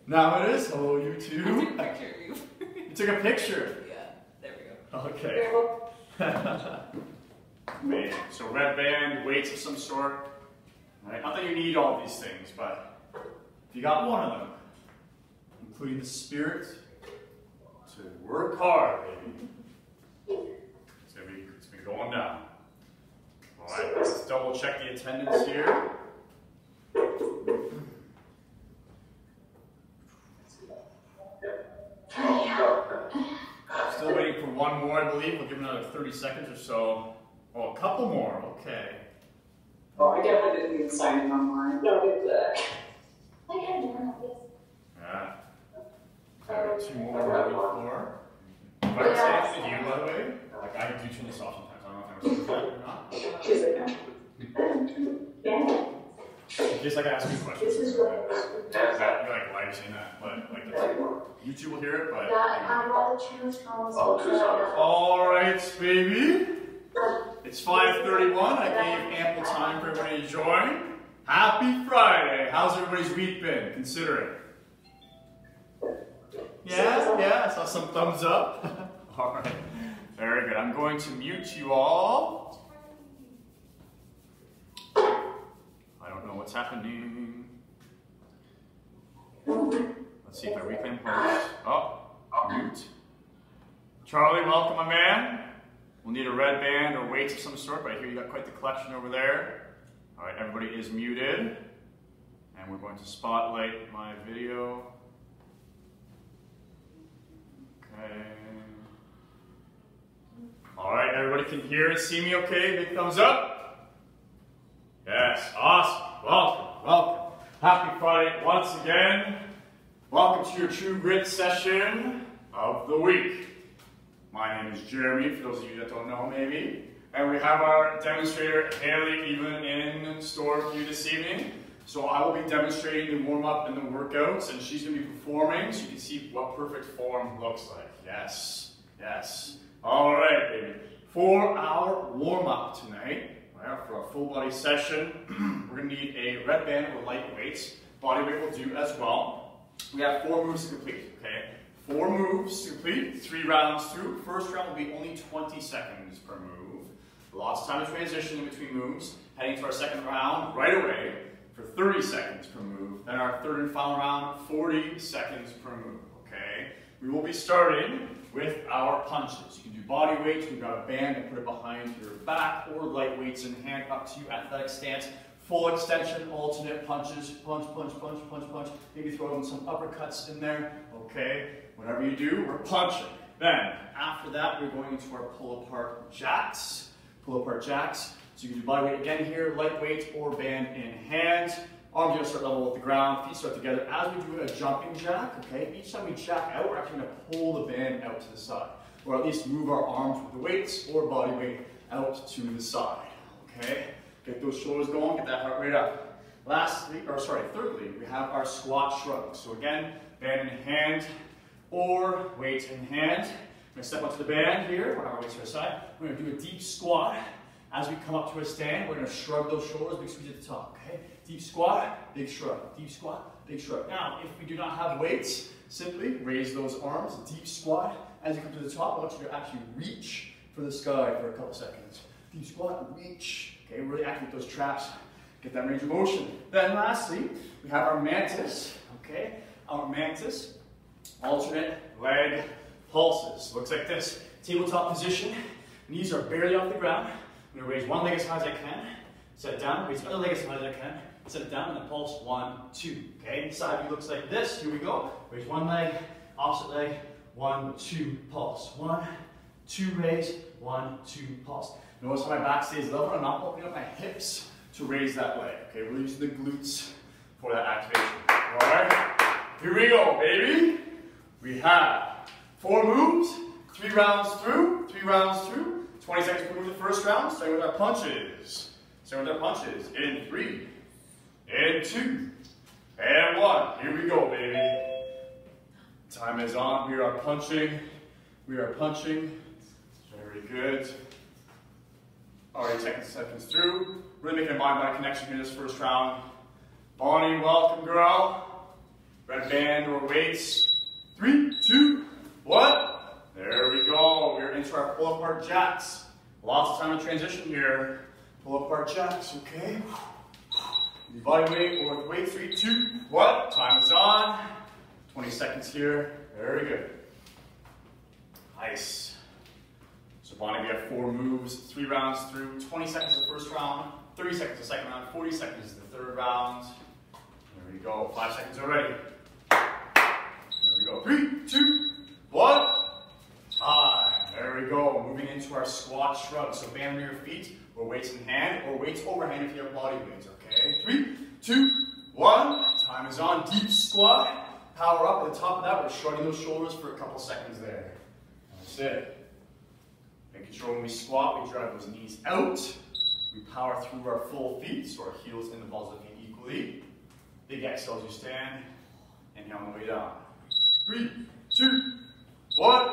Now it is. Hello, YouTube. I took a picture of you. You took a picture? Yeah, there we go. Okay. Amazing. So red band, weights of some sort. Right? Not that you need all these things, but if you got one of them, including the spirit to work hard, baby. It's been going down. All right, let's double check the attendance here. Still waiting for one more, I believe. We'll give it another 30 seconds or so. Oh, a couple more. Okay. Oh, I definitely didn't even sign in online. No, I did that. I had to run this. Yeah. Okay, two more right before. If I say anything to you, by the way, like I do turn this off sometimes. I don't know if I'm supposed to do that or not. She's like, Yeah. In case I can ask you questions. This is You're like, why are you saying that? But like, YouTube will hear it, but. All the channels from All right, baby. It's 5:31. I gave ample time for everybody to join. Happy Friday. How's everybody's week been? Consider it. Yeah, I saw some thumbs up. All right, very good. I'm going to mute you all. I don't know what's happening. Let's see if I reclaim host. Oh, mute. Charlie, welcome, my man. We'll need a red band or weights of some sort, but I hear you got quite the collection over there. All right, everybody is muted. And we're going to spotlight my video. Okay. All right, everybody can hear and see me okay? Big thumbs up. Yes, awesome. Welcome. Happy Friday once again. Welcome to your True Grit session of the week. My name is Jeremy, for those of you that don't know maybe. And we have our demonstrator, Haley, even in store for you this evening. So I will be demonstrating the warm-up and the workouts, and she's going to be performing so you can see what perfect form looks like. Yes. All right, baby. For our warm-up tonight, for our full body session, we're going to need a red band or light weights. Body weight will do as well. We have 4 moves to complete, okay? 4 moves to complete, 3 rounds through. First round will be only 20 seconds per move. Lots of time to transition in between moves. Heading to our second round right away for 30 seconds per move. Then our third and final round, 40 seconds per move, okay? We will be starting with our punches. You can do body weights, you can grab a band and put it behind your back, or light weights in hand, up to you, athletic stance. Full extension, alternate punches, punch. Maybe throw in some uppercuts in there, okay? Whatever you do, we're punching. Then, after that, we're going into our pull-apart jacks. Pull-apart jacks. So you can do body weight again here, light weight or band in hand. Arms gonna start level with the ground, feet start together. As we do a jumping jack, okay? Each time we jack out, we're actually gonna pull the band out to the side. Or at least move our arms with the weights or body weight out to the side, okay? Get those shoulders going, get that heart rate up. Thirdly, we have our squat shrug. So again, band in hand or weight in hand. We're gonna step up to the band here, or our weights to our side. We're gonna do a deep squat. As we come up to a stand, we're gonna shrug those shoulders, big squeeze at the top, okay? Deep squat, big shrug. Deep squat, big shrug. Now, if we do not have weights, simply raise those arms, deep squat. As you come to the top, I want you to actually reach for the sky for a couple seconds. Deep squat, reach. Okay, really activate those traps, get that range of motion. Then lastly, we have our mantis, okay? Our mantis, alternate leg pulses. Looks like this. Tabletop position, knees are barely off the ground. I'm gonna raise one leg as high as I can, set it down, raise the other leg as high as I can, set it down, and then pulse 1, 2. Okay, side view looks like this. Here we go. Raise one leg, opposite leg, 1, 2, pulse. 1, 2, raise, 1, 2, pulse. Notice how my back stays level. I'm not opening up my hips to raise that leg. Okay, we're using the glutes for that activation. All right, here we go, baby. We have 4 moves, 3 rounds through, 20 seconds per move the first round, starting with our punches. In 3, in 2, and 1. Here we go, baby. Time is on. We are punching. Very good. Already 10 seconds through. Really making a mind-body connection here in this first round. Bonnie, welcome, girl. Red band or weights. 3, 2, 1. There we go. We're into our pull apart jacks. Lots of time to transition here. Pull apart jacks, okay? Body weight or weight. 3, 2, 1. Time is on. 20 seconds here. Very good. Nice. So Bonnie, we have 4 moves, 3 rounds through. 20 seconds the first round, 30 seconds the second round, 40 seconds the third round. There we go. 5 seconds already. There we go. 3, 2, 1. Time. There we go. Moving into our squat shrug. So band under your feet, or weights in hand, or weights overhand if you have body weight. Okay. 3, 2, 1. Time is on. Deep squat. Power up. At the top of that, we're shrugging those shoulders for a couple seconds there. That's it. Making sure when we squat, we drive those knees out. We power through our full feet, so our heels and the balls of the feet equally. Big exhale as you stand. Inhale on the way down. 3, 2, 1.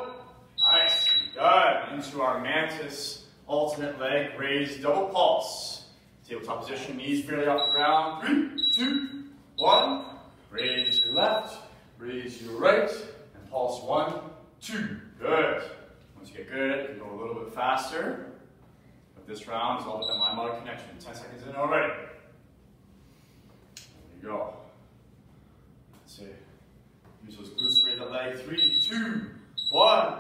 Nice. Good. Into our Mantis alternate leg raise double pulse. Tabletop position, knees barely off the ground. 3, 2, 1. Raise your left, raise your right, and pulse 1, 2. Good. Once you get good, you can go a little bit faster. But this round is all about that mind-body connection. 10 seconds in already. There you go. That's it. Use those glutes to raise that leg. 3, 2, 1.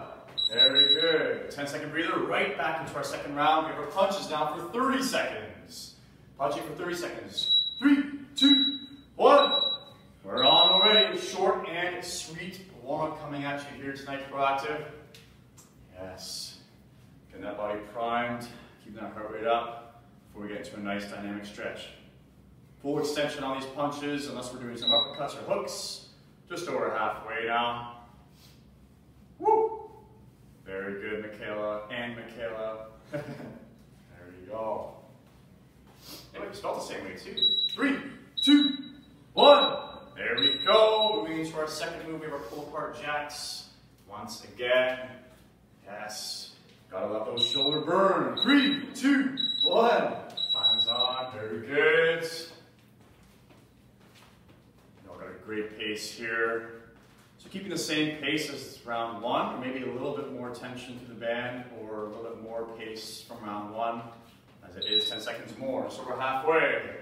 Very good. 10-second breather. Right back into our second round. Give our punches now for 30 seconds. Punching for 30 seconds. 3, 2, 1. We're on already. Short and sweet warm-up coming at you here tonight, Proactive. Yes. Getting that body primed. Keeping that heart rate up before we get into a nice dynamic stretch. Full extension on these punches, unless we're doing some uppercuts or hooks. Just over halfway now. Woo! Very good, Michaela and Michaela. There you go. Anyway, we spelled the same way too. 3, 2, 1. There we go. Moving into our second move, we have our pull apart jacks. Once again. Yes. Gotta let those shoulder burn. 3, 2, 1. Time's on. Very good. Y'all got a great pace here. So keeping the same pace as round 1, or maybe a little bit more tension to the band, or a little bit more pace from round 1, as it is 10 seconds more. So we're halfway.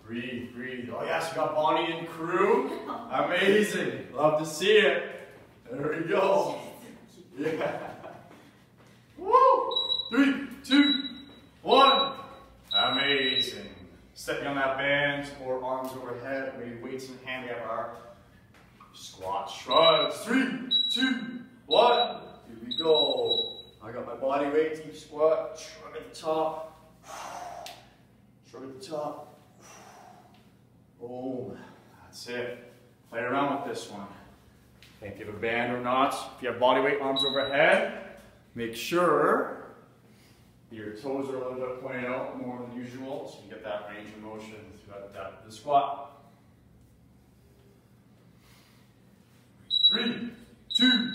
Breathe, breathe. Oh yes, we got Bonnie and crew. Amazing. Love to see it. There we go. Yeah. Woo! 3, 2, 1. Amazing. Stepping on that band or arms overhead, maybe weights in hand. We have our squat shrugs. 3, 2, 1. Here we go. I got my body weight, deep squat. Shrug at the top. Shrug at the top. Boom. That's it. Play around with this one. Okay, if you have a band or not, if you have body weight, arms overhead, make sure your toes are a little bit pointed out more than usual, so you get that range of motion throughout the squat. 3, 2,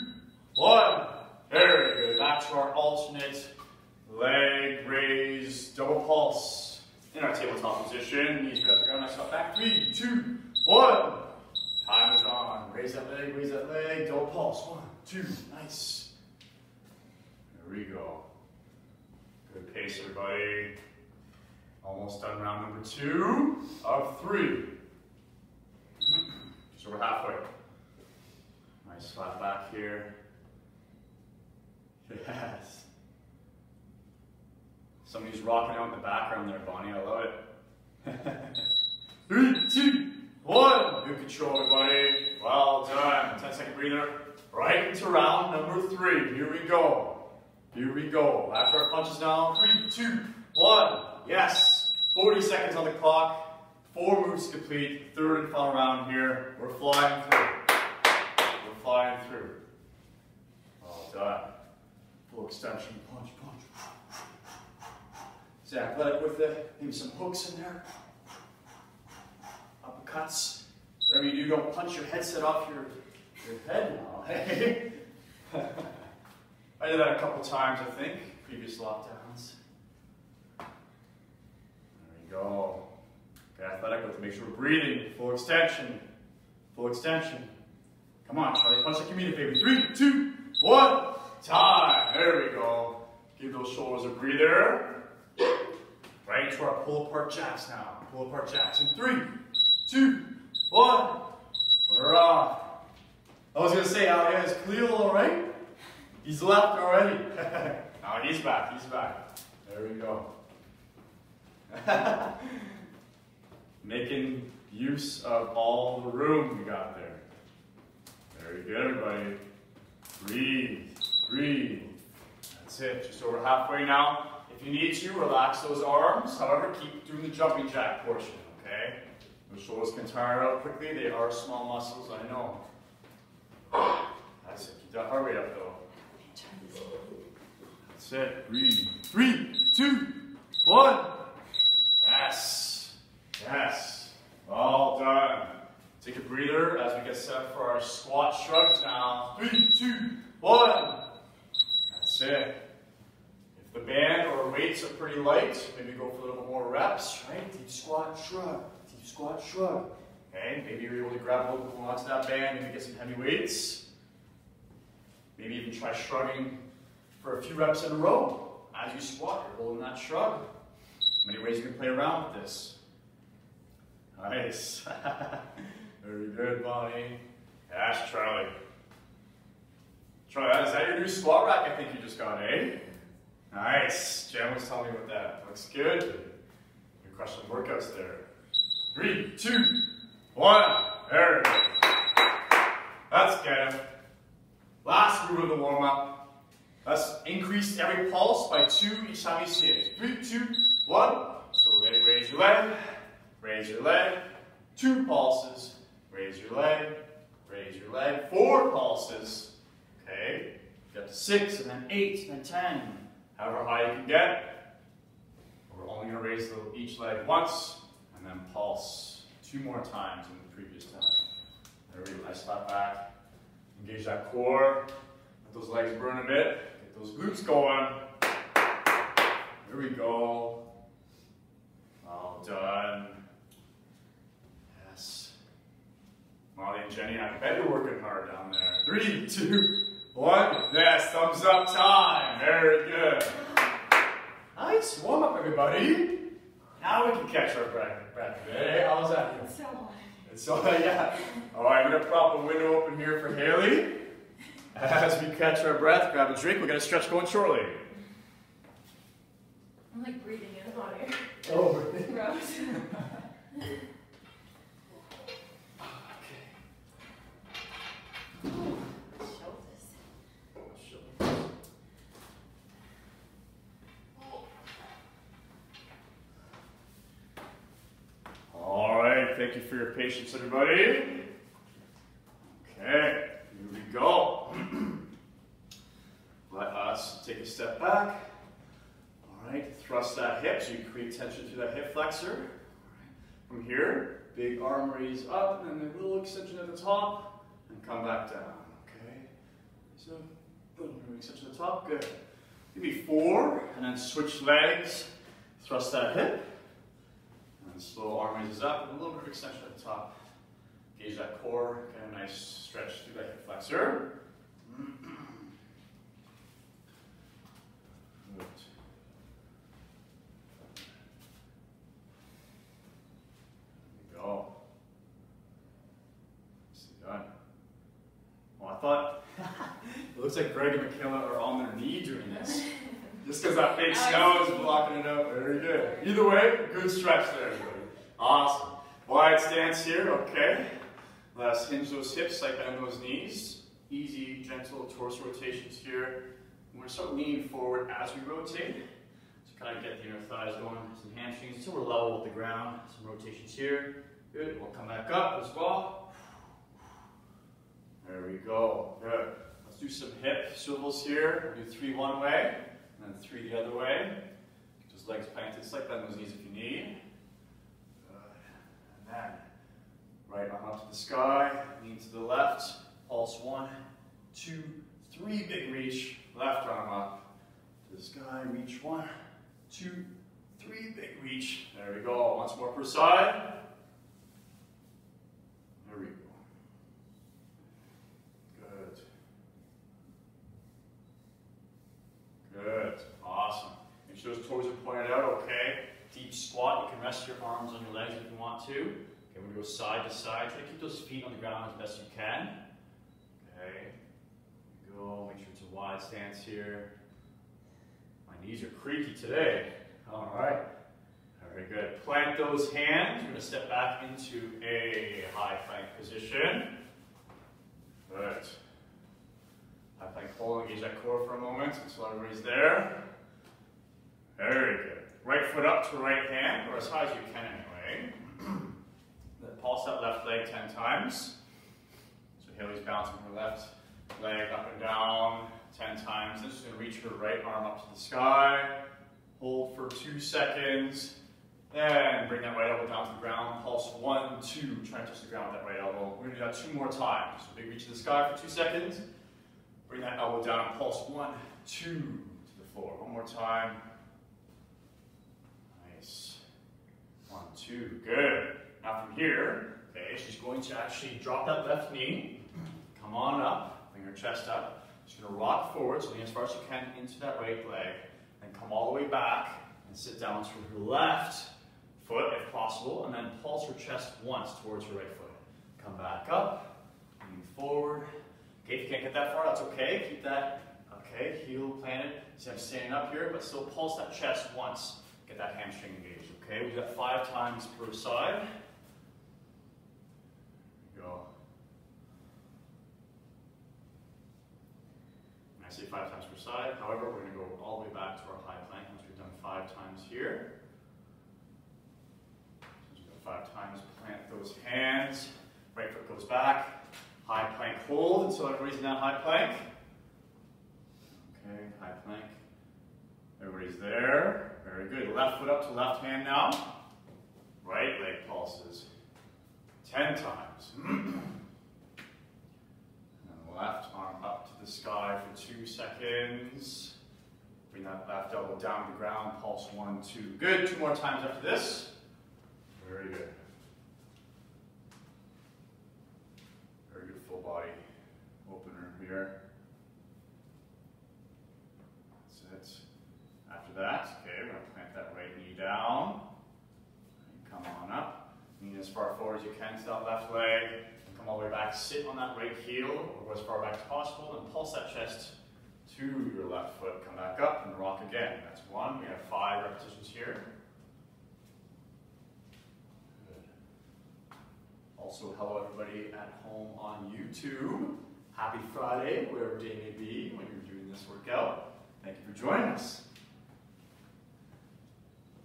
1. Very good. Back to our alternate leg raise double pulse. In our tabletop position, knees right up the ground, nice up back. 3, 2, 1. Time is on. Raise that leg, double pulse. 1, 2, nice. There we go. Good pace, everybody. Almost done round number 2 of 3. So we're halfway. Nice flat back here. Yes. Somebody's rocking out in the background there, Bonnie. I love it. 3, 2, 1. Good control, everybody. Well done. 10-second breather. Right into round number 3. Here we go. Here we go. After our punches now. 3, 2, 1. Yes. 40 seconds on the clock. 4 moves complete. Third and final round here. We're flying through. We're flying through. Well done. Full extension. Punch, punch. Stay athletic with it. Maybe some hooks in there. Uppercuts. Whatever you do, don't punch your headset off your head now. Hey. I did that a couple times, I think, previous lockdowns. There we go. Get athletic with it. Make sure we're breathing. Full extension. Full extension. Come on, Charlie, punch like you mean it, baby. 3, 2, 1, time. There we go. Give those shoulders a breather. Right into our pull apart jacks now. Pull apart jacks in 3, 2, 1. We're off. I was gonna say, is Cleo all right? He's left already. No, he's back. He's back. There we go. Making use of all the room we got there. Very good, everybody. Breathe, breathe. That's it, just over halfway now. If you need to, relax those arms. However, keep doing the jumping jack portion, okay? Those shoulders can tire out quickly. They are small muscles, I know. That's it, keep that heart rate up though. That's it, breathe. 3, 2, 1. Yes, yes. All done. Take a breather as we get set for our squat shrugs now. 3, 2, 1. That's it. If the band or weights are pretty light, maybe go for a little bit more reps, right? Deep squat, shrug. Deep squat, shrug. Okay, maybe you're able to grab a little bit more onto that band, maybe get some heavy weights. Maybe even try shrugging for a few reps in a row. As you squat, you're holding that shrug. Many ways you can play around with this. Nice. Very good, Bonnie. Yes, Charlie. Charlie, is that your new squat rack I think you just got, eh? Nice. Jen was telling me about that. Looks good. You crushed some workouts there. 3, 2, 1. There we go. Let's get him. Last move of the warm-up. Let's increase every pulse by 2 each time you see it. 3, 2, 1. So raise your leg. Raise your leg. 2 pulses. Raise your leg. Raise your leg. 4 pulses. Okay. Get to 6 and then 8 and then 10. However high you can get. We're only going to raise each leg once and then pulse 2 more times than the previous time. There we go. Nice flat back. Engage that core. Let those legs burn a bit. Get those glutes going. There we go. Well done. Yes. Molly and Jenny, I bet you're working hard down there. 3, 2, 1. Yes, thumbs up time. Very good. Nice warm up, everybody. Now we can catch our breath. Hey, how's that? It's so hot. It's so, yeah. All right, I'm going to prop a window open here for Haley. As we catch our breath, grab a drink. We're going to stretch going shortly. I'm like breathing in hot air. Oh, Gross. Thank you for your patience, everybody. Okay, here we go. Let us take a step back. All right, thrust that hip so you create tension through that hip flexor. All right. From here, big arm raise up and then a little extension at the top and come back down. Okay, so little extension at the top, good. Maybe 4 and then switch legs, thrust that hip. And slow arm raises up, and a little bit of extension at the top. Gauge that core, get a nice stretch through that hip flexor. Good. There we go. Nicely done. Well, I thought, it looks like Greg and Michaela are on their knee doing this. Just because that fake snow is blocking it up. Very good. Either way, good stretch there, everybody. Awesome. Wide stance here, okay. Let's hinge those hips, like bend those knees. Easy, gentle torso rotations here. We're going to start leaning forward as we rotate. So kind of get the inner thighs going, some hamstrings until we're level with the ground. Some rotations here. Good. We'll come back up as well. There we go. Good. Let's do some hip swivels here. We'll do 3 one way. And then 3 the other way. Just legs planted, slight bend those knees if you need. Good. And then right arm up to the sky, lean to the left. Pulse 1, 2, 3, big reach. Left arm up to the sky, reach 1, 2, 3, big reach. There we go. Once more per side. There we go. go side to side. Try to keep those feet on the ground as best you can. Okay. Here we go. Make sure it's a wide stance here. My knees are creaky today. All right. Very good. Plant those hands. You're going to step back into a high plank position. Good. High plank hold. Engage that core for a moment until everybody's there. Very good. Right foot up to right hand, or as high as you can anyway. Then pulse that left leg 10 times. So Haley's bouncing her left leg up and down 10 times. Then she's going to reach her right arm up to the sky. Hold for 2 seconds. Then bring that right elbow down to the ground. Pulse 1, 2. Try and touch the ground with that right elbow. We're going to do that 2 more times. So big reach to the sky for 2 seconds. Bring that elbow down and pulse 1, 2 to the floor. One more time. Nice. 1, 2. Good. Now from here, okay, she's going to actually drop that left knee. Come on up. Bring her chest up. She's going to rock forward, so lean as far as you can into that right leg. Then come all the way back and sit down to her left foot if possible, and then pulse her chest once towards her right foot. Come back up, lean forward. Okay, if you can't get that far, that's okay. Keep that, okay, heel planted. See, I'm standing up here, but still pulse that chest once. Get that hamstring engaged, okay? We do that 5 times per side. There we go. When I say 5 times per side, however, we're going to go all the way back to our high plank once we've done 5 times here. 5 times, plant those hands, right foot goes back, high plank hold until everybody's in that high plank. Okay, high plank. Everybody's there. Very good. Left foot up to left hand now. Right leg pulses. 10 times. And left arm up to the sky for 2 seconds. Bring that left elbow down to the ground. Pulse 1, 2. Good. 2 more times after this. Very good. Very good full body opener here. That's it. After that, okay, we're going to plant that right knee down. Come on up. Lean as far forward as you can to that left leg. And come all the way back. Sit on that right heel, or go as far back as possible, and pulse that chest to your left foot. Come back up and rock again. That's 1. We have 5 repetitions here. Also, hello everybody at home on YouTube. Happy Friday, wherever day may be when you're doing this workout. Thank you for joining us.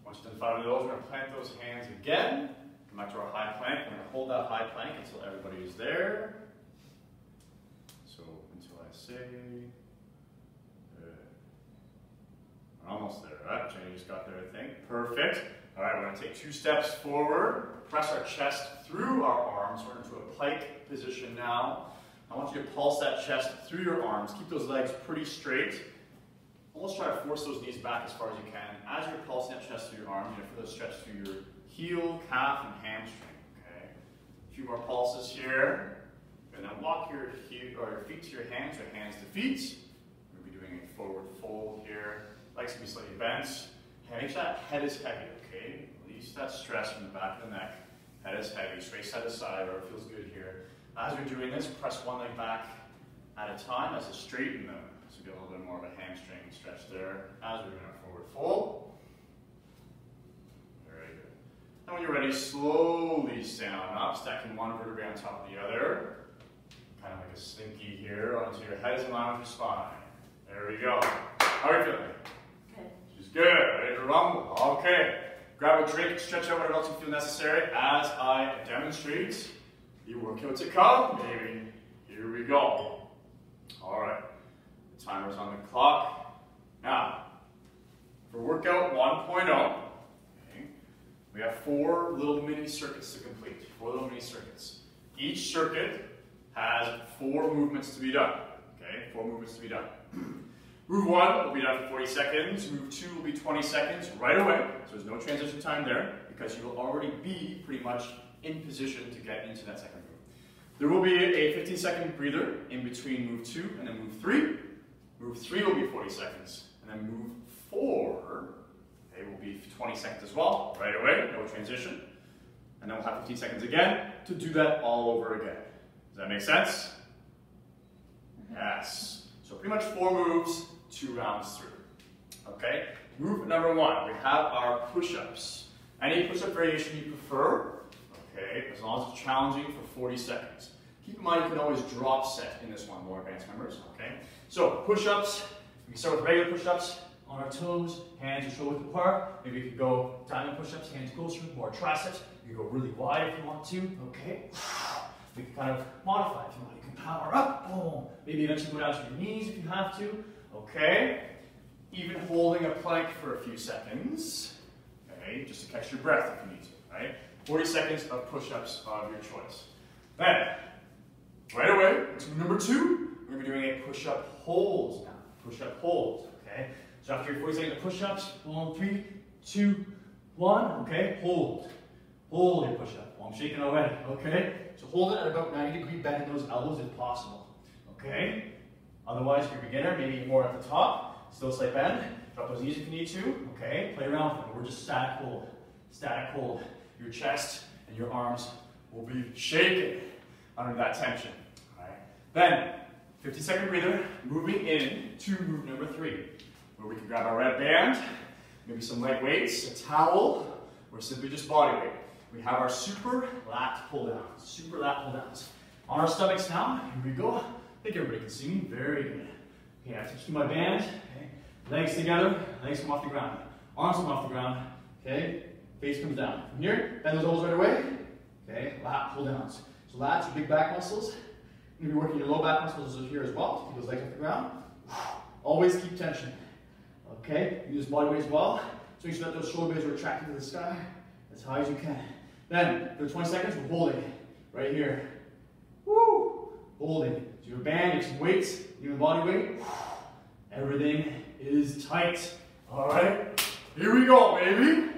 Once you've done 5 of those, we're going to plant those hands again. Come back to our high plank. We're going to hold that high plank until everybody is there. So, until I say, good. We're almost there, right? Jenny just got there, I think. Perfect. All right, we're going to take 2 steps forward. Press our chest through our arms. We're into a pike position now. I want you to pulse that chest through your arms. Keep those legs pretty straight. Almost try to force those knees back as far as you can. As you're pulsing that chest through your arms, you're going to feel the stretch through your heel, calf, and hamstring. Okay. A few more pulses here. And then walk your feet to your hands, or hands to feet. We're going to be doing a forward fold here. Legs can be slightly bent. And make sure that head is heavy, okay? Release that stress from the back of the neck. Head is heavy, straight side to side, wherever it feels good here. As we're doing this, press one leg back at a time as to straighten them. So get a little bit more of a hamstring stretch there. As we're doing our forward fold. Very good. And when you're ready, slowly stand on up, stacking one vertebrae on top of the other. Kind of like a slinky here, until your head is in line with your spine. There we go. How are you feeling? Good. She's good. Ready to rumble. Okay. Grab a drink, stretch out whatever else you feel necessary as I demonstrate the workout to come, baby. Here we go. All right. The timer's on the clock. Now, for workout 1.0, okay, we have 4 little mini circuits to complete. 4 little mini circuits. Each circuit has 4 movements to be done. Okay, 4 movements to be done. Move 1 will be done for 40 seconds. Move 2 will be 20 seconds right away. So there's no transition time there because you will already be pretty much in position to get into that second move. There will be a 15-second breather in between move 2 and then move 3. Move 3 will be 40 seconds. And then move 4, okay, will be 20 seconds as well, right away, no transition. And then we'll have 15 seconds again to do that all over again. Does that make sense? Yes. So pretty much 4 moves, 2 rounds through. Okay? Move number 1, we have our push-ups. Any push-up variation you prefer, okay, as long as it's challenging for 40 seconds. Keep in mind you can always drop set in this one, more advanced members, okay? So push-ups, we can start with regular push-ups on our toes, hands are shoulder width apart. Maybe you could go diamond push-ups, hands closer, more triceps. You can go really wide if you want to, okay? We can kind of modify if you want. You can power up, boom. Maybe eventually go down to your knees if you have to, okay? Even holding a plank for a few seconds, okay? Just to catch your breath if you need to, right? 40 seconds of push-ups of your choice. Then, right away, to number 2, we're going to be doing a push-up hold now. Push-up hold, okay? So after your 40 seconds of push-ups, 3, 2, 1, okay? Hold. Hold your push-up. Well, I'm shaking already, okay? So hold it at about 90-degree bend in those elbows if possible, okay? Otherwise, if you're a beginner, maybe more at the top, still slight bend. Drop those knees if you need to, okay? Play around with it. We're just static hold. Static hold. Your chest and your arms will be shaking under that tension, all right? Then, 50-second breather, moving in to move number 3, where we can grab our red band, maybe some leg weights, a towel, or simply just body weight. We have our super lat pull downs. Super lat pull downs. On our stomachs now, here we go. I think everybody can see me. Very good. Okay, I touch my band. Okay. Legs together, legs come off the ground. Arms come off the ground. Okay, face comes down. From here, bend those elbows right away. Okay, lat pull downs. So lats, your big back muscles. You're going to be working your low back muscles here as well to keep those legs off the ground. Always keep tension. Okay, use body weight as well. So make sure that those shoulder blades are retracted to the sky as high as you can. Then, for 20 seconds, we're holding right here. Woo! Holding. So your band, you have some weights, even body weight. Everything is tight. All right, here we go, baby.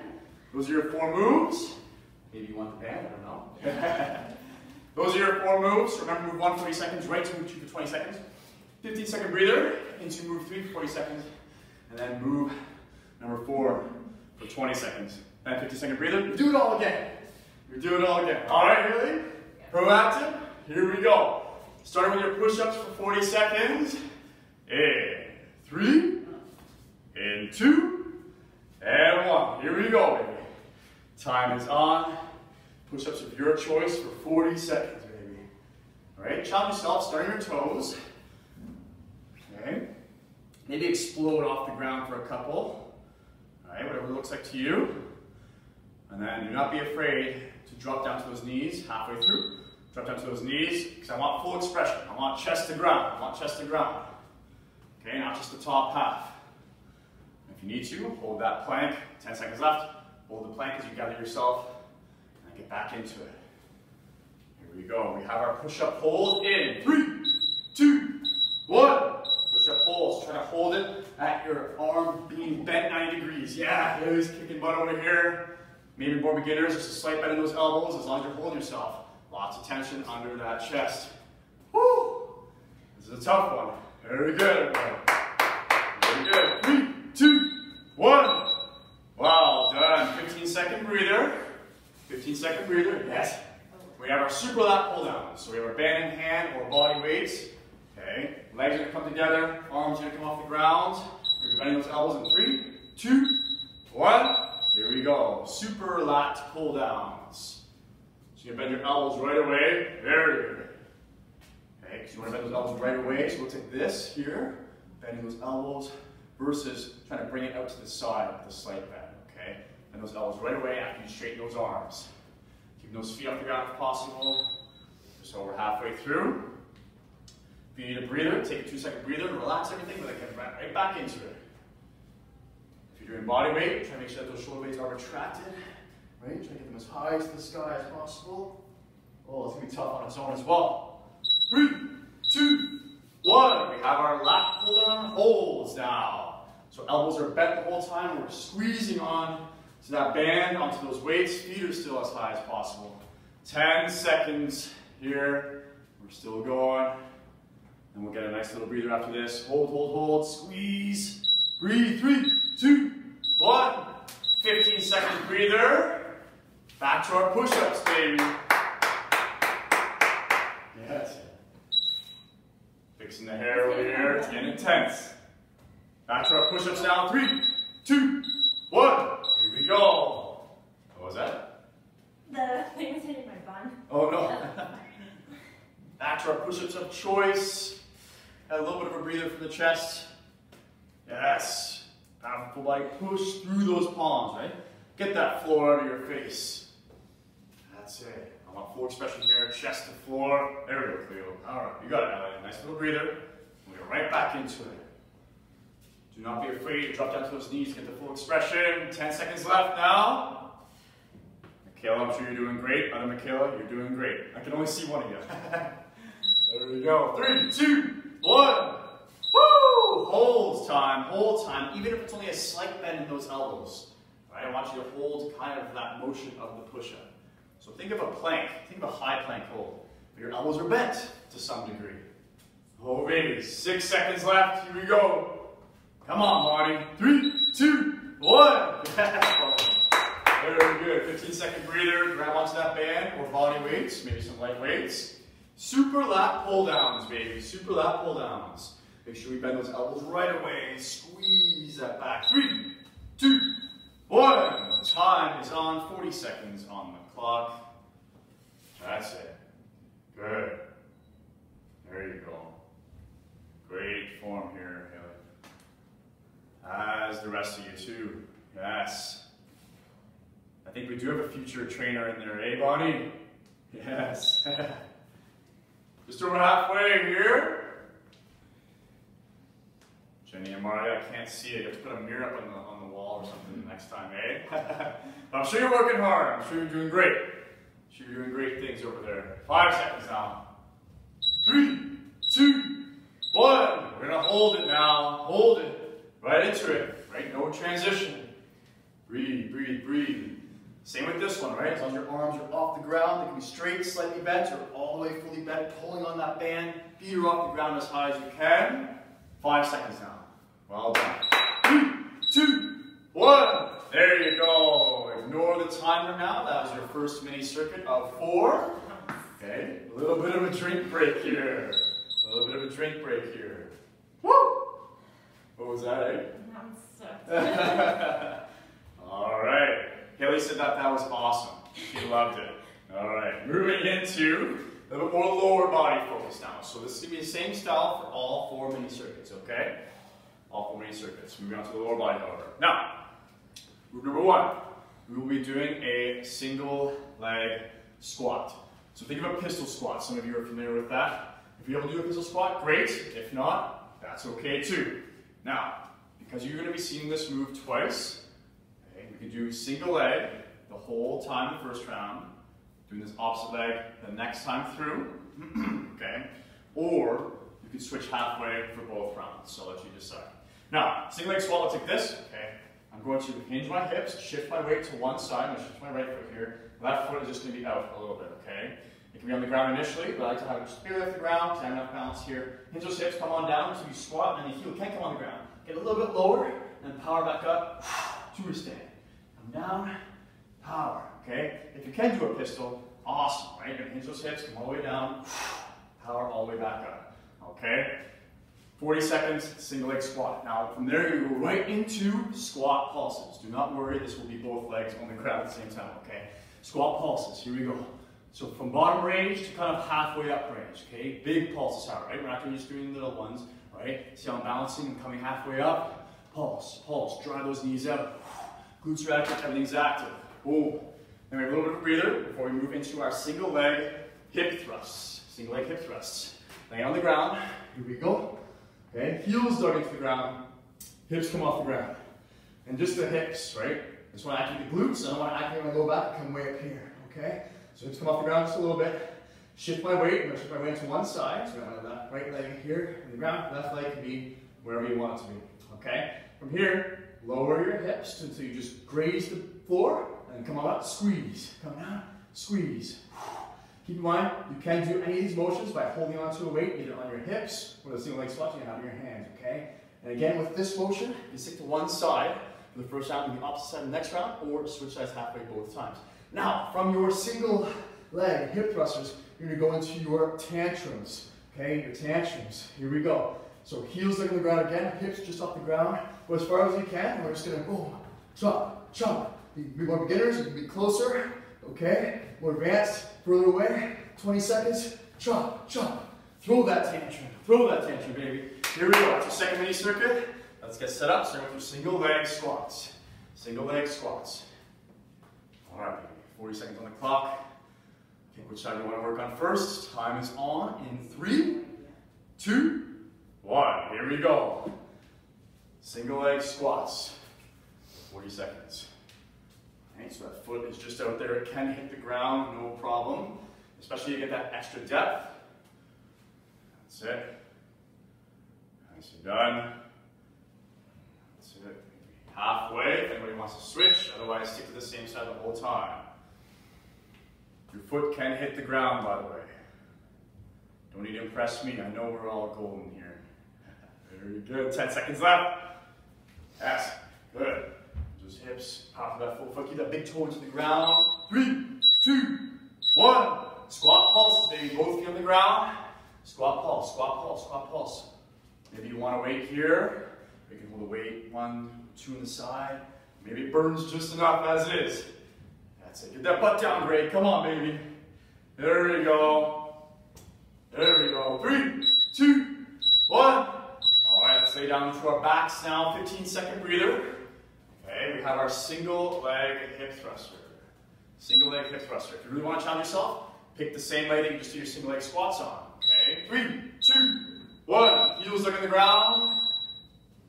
Those are your 4 moves. Maybe you want the band, I don't know. Those are your 4 moves. Remember, move 1 40 seconds, right to move 2 for 20 seconds. 15-second breather into move 3 for 40 seconds. And then move number 4 for 20 seconds. Then 50-second breather. Do it all again. We do it all again. All right, really? Proactive. Here we go. Starting with your push-ups for 40 seconds. In 3, in 2, and 1. Here we go, baby. Time is on. Push-ups of your choice for 40 seconds, baby. All right, challenge yourself, starting your toes. Okay. Maybe explode off the ground for a couple. All right, whatever it looks like to you. And then do not be afraid to drop down to those knees halfway through. Drop down to those knees, because I want full expression. I want chest to ground. I want chest to ground. Okay, not just the top half. If you need to, hold that plank. 10 seconds left. Hold the plank as you gather yourself and get back into it. Here we go. We have our push-up hold in 3, 2, 1. Push-up hold. So try to hold it at your arm being bent 90 degrees. Yeah, it is kicking butt over here. Maybe more beginners, just a slight bend in those elbows as long as you're holding yourself. Lots of tension under that chest. Woo! This is a tough one. Very good, everybody. Very good. 3, 2, 1. Well done. 15-second breather. 15-second breather. Yes. We have our super lat pull down. So we have our band in hand or body weights. Okay. Legs are going to come together. Arms are going to come off the ground. We're bending those elbows in 3, 2, 1. Here we go. Super lat pull downs. So you bend your elbows right away. Very good. Okay, because you want to bend those elbows right away. So it looks like this here. Bending those elbows versus trying to bring it out to the side with a slight bend. Okay? Bend those elbows right away after you straighten those arms. Keeping those feet off the ground if possible. So we're halfway through. If you need a breather, take a 2-second breather, relax everything, but then get right back into it. If you're doing body weight, try to make sure that those shoulder blades are retracted. Right? Try to get them as high to the sky as possible. Oh, it's going to be tough on its own as well. 3, 2, 1. We have our lat pull down holds now. So elbows are bent the whole time. We're squeezing on to that band, onto those weights. Feet are still as high as possible. 10 seconds here. We're still going. And we'll get a nice little breather after this. Hold, hold, hold. Squeeze. Breathe. 3, 2, 1. 15-second breather. Back to our push-ups, baby. Yes. Fixing the hair over here. It's getting intense. Back to our push-ups now. 3, 2, 1. Here we go. What was that? The thing was hitting my bun. Oh no. Back to our push-ups of choice. Add a little bit of a breather from the chest. Yes. Powerful body. Push through those palms, right? Get that floor out of your face. That's it. I want full expression here. Chest to floor. There we go, Cleo. All right. You got it, Ellie. Nice little breather. We'll get right back into it. Do not be afraid to drop down to those knees. Get the full expression. 10 seconds left now. Michaela, I'm sure you're doing great. Other Michaela, you're doing great. I can only see one of you. There we go. 3, 2, 1. Woo! Hold time. Hold time. Even if it's only a slight bend in those elbows. Right? I want you to hold kind of that motion of the push-up. So think of a plank. Think of a high plank hold. But your elbows are bent to some degree. Oh, baby. 6 seconds left. Here we go. Come on, body. 3, 2, 1. Very good. 15-second breather. Grab onto that band or body weights, maybe some light weights. Super lat pull downs, baby. Super lat pull downs. Make sure we bend those elbows right away. Squeeze that back. 3, 2, 1. Time is on. 40 seconds on the clock. That's it. Good. There you go. Great form here, Haley. As the rest of you too. Yes. I think we do have a future trainer in there, eh, Bonnie? Yes. Just over halfway here. Jenny and Maria, I can't see it. You have to put a mirror up on the wall or something next time, eh? But I'm sure you're working hard. I'm sure you're doing great. I'm sure you're doing great things over there. 5 seconds now. 3, 2, 1. We're going to hold it now. Hold it. Right into it. Right? No transition. Breathe, breathe, breathe. Same with this one, right? As long as your arms are off the ground, they can be straight, slightly bent, or all the way fully bent, pulling on that band. Feet are off the ground as high as you can. 5 seconds now. Well done. 3, 2, 1. There you go. Ignore the timer now. That was your first mini circuit of 4. Okay. A little bit of a drink break here. A little bit of a drink break here. Woo! What was that, eh? I'm stuck. All right. Haley said that was awesome. She loved it. All right. Moving into a little bit more lower body focus now. So this is going to be the same style for all 4 mini circuits, okay? All 4 mini circuits. Moving on to the lower body, however. Now, move number 1. We will be doing a single leg squat. So think of a pistol squat. Some of you are familiar with that. If you're able to do a pistol squat, great. If not, that's okay too. Now, because you're going to be seeing this move twice, okay, we can do single leg the whole time the first round, doing this opposite leg the next time through, okay? Or you could switch halfway for both rounds, so I'll let you decide. Now, single leg squat looks like this, okay? I'm going to hinge my hips, shift my weight to one side, I'm going to shift my right foot here. Left foot is just going to be out a little bit, okay? It can be on the ground initially, but I like to have it just barely off the ground, to have enough balance here. Hinge those hips, come on down, so you squat, and the heel can't come on the ground. Get a little bit lower, and power back up to a stand. Come down, power, okay? If you can do a pistol, awesome, right? You're going to hinge those hips, come all the way down, power all the way back up, okay? 40 seconds, single leg squat. Now, from there, you go right into squat pulses. Do not worry, this will be both legs on the ground at the same time, okay? Squat pulses, here we go. So from bottom range to kind of halfway up range, okay? Big pulses out, right? We're not just doing little ones, right? See how I'm balancing and coming halfway up? Pulse, pulse, drive those knees out. Glutes are active, everything's active. Boom. Then we have a little bit of a breather before we move into our single leg hip thrusts. Single leg hip thrusts. Laying on the ground, here we go. Okay, heels dug into the ground, hips come off the ground. And just the hips, right? I just want to activate the glutes, I don't want to activate my low back, come way up here, okay? So hips come off the ground just a little bit. Shift my weight, I'm going to shift my weight to one side. So I have my right leg here in the ground, left leg can be wherever you want it to be, okay? From here, lower your hips until you just graze the floor, and come on up, squeeze, come down, squeeze. Keep in mind, you can do any of these motions by holding onto a weight, either on your hips or the single leg squat you have in your hands, okay? And again, with this motion, you stick to one side for the first round and the opposite side the next round, or switch sides halfway both times. Now, from your single leg hip thrusters, you're gonna go into your tantrums. Okay, your tantrums. Here we go. So heels are on the ground again, hips just off the ground. Go as far as you can. We're just gonna boom, chop, chop. Be more beginners, you can be closer. Okay, more advanced, further away. 20 seconds, chop, chop. Throw that tantrum, baby. Here we go. That's your second mini circuit. Let's get set up. Start with your single leg squats. Single leg squats. All right, baby. 40 seconds on the clock. Pick which side you want to work on first. Time is on in 3, 2, 1. Here we go. Single leg squats. 40 seconds. All right, so that foot is just out there. It can hit the ground, no problem. Especially to get that extra depth. That's it. Nicely done. That's it. Maybe halfway if anybody wants to switch. Otherwise, stick to the same side the whole time. Your foot can hit the ground, by the way. Don't need to impress me. I know we're all golden here. Very good. 10 seconds left. Yes. Good. Those hips. Power that full foot. Keep that big toe into the ground. 3, 2, 1. Squat pulses, baby. Both feet on the ground. Squat pulse, squat pulse, squat pulse. Maybe you want to wait here. You can hold the weight 1, 2 on the side. Maybe it burns just enough as is. That's it. Get that butt down, Greg. Come on, baby. There we go. There we go. 3, 2, 1. All right, let's lay down to our backs now. 15-second breather. Okay, we have our single leg hip thruster. Single leg hip thruster. If you really want to challenge yourself, pick the same leg that you just do your single leg squats on. Okay, 3, 2, 1. Heels look on the ground.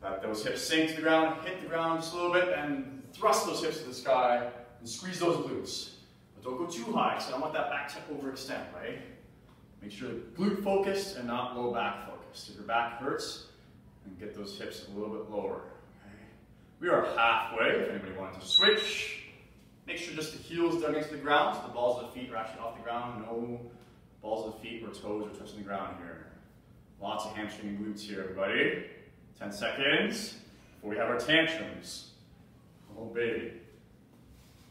Let those hips sink to the ground, hit the ground just a little bit, and thrust those hips to the sky, and squeeze those glutes. But don't go too high, because I don't want that back to overextend, right? Make sure glute focused and not low back focused. If your back hurts, then get those hips a little bit lower. Okay? We are halfway, if anybody wanted to switch. Make sure just the heels dug into the ground, so the balls of the feet are actually off the ground. No balls of the feet or toes are touching the ground here. Lots of hamstring and glutes here, everybody. 10 seconds before we have our tantrums. Oh, baby.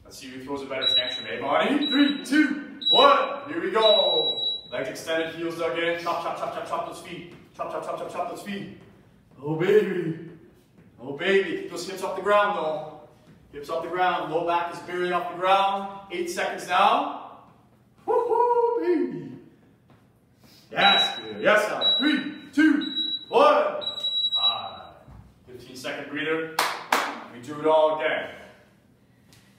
Let's see who throws a better tantrum, eh, Bonnie? 3, 2, 1. Here we go. Legs extended, heels dug in. Chop, chop, chop, chop, chop those feet. Chop, chop, chop, chop, chop those feet. Oh, baby. Oh, baby. Keep those hips off the ground, though. Hips off the ground. Low back is barely off the ground. 8 seconds now. Woohoo, baby. Yes, good. Yes, Alex. 3, 2, 1. 15-second breather. We do it all again.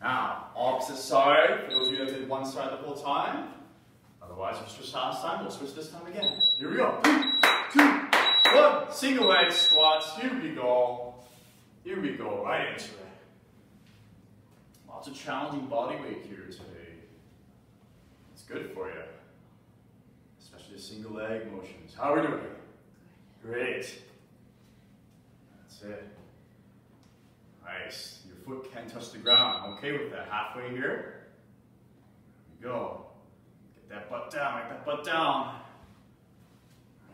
Now, opposite side. For those of you that did one side the whole time. Otherwise, we switched last time. We'll switch this time again. Here we go. 3, 2, 1. Single leg squats. Here we go. Here we go. Right into it. Lots of challenging body weight here today. It's good for you. Especially the single leg motions. How are we doing? Great. That's it. Nice. Your foot can touch the ground. I'm okay with that. Halfway here. Here we go. Get that butt down. Get that butt down.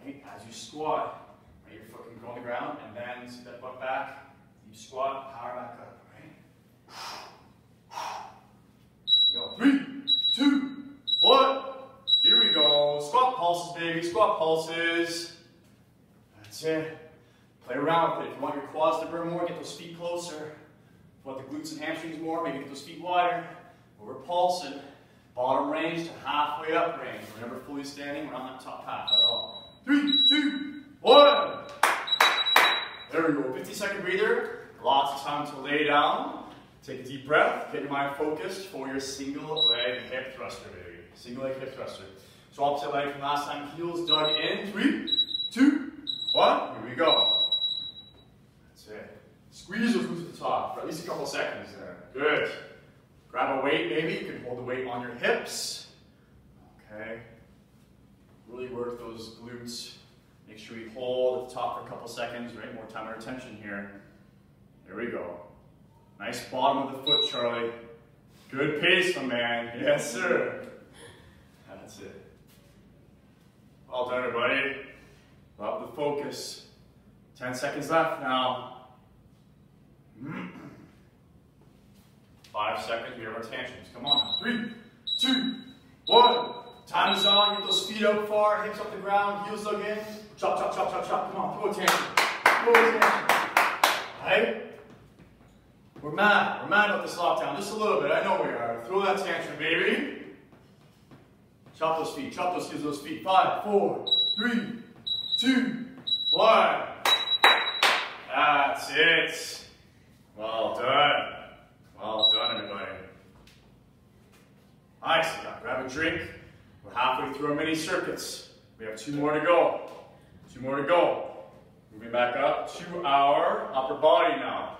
Right. As you squat, right, your foot can go on the ground, and then see that butt back. You squat, power back up. Right. Here we go. 3, 2, 1. Here we go. Squat pulses, baby. Squat pulses. That's it. Play around with it. If you want your quads to burn more, get those feet closer. If you want the glutes and hamstrings more, maybe get those feet wider. But we're pulsing. Bottom range to halfway up range. We're never fully standing. We're on that top half at all. 3, 2, 1. There we go. 50-second breather. Lots of time to lay down. Take a deep breath. Get your mind focused for your single leg hip thruster, baby. Single leg hip thruster. So opposite leg from last time. Heels dug in. 3, 2, 1. Here we go. That's it. Squeeze those glutes to the top for at least a couple seconds there. Good. Grab a weight, maybe. You can hold the weight on your hips. Okay. Really work those glutes. Make sure you hold at the top for a couple seconds, right? More time and attention here. There we go. Nice bottom of the foot, Charlie. Good pace, my man. Yes, sir. That's it. Well done, everybody. Love the focus. 10 seconds left now. 5 seconds, we have our tantrums. Come on now. 3, 2, 1. Time is on. Get those feet out far, hips up the ground, heels dug in. Chop, chop, chop, chop, chop. Come on, throw a tantrum. Throw a tantrum. Right? We're mad about this lockdown. Just a little bit. I know we are. Throw that tantrum, baby. Chop those feet. Chop those heels, those feet. 5, 4, 3, 2, 1. That's it. Well done. Well done, everybody. Nice. Now grab a drink. We're halfway through our mini circuits. We have 2 more to go. 2 more to go. Moving back up to our upper body now.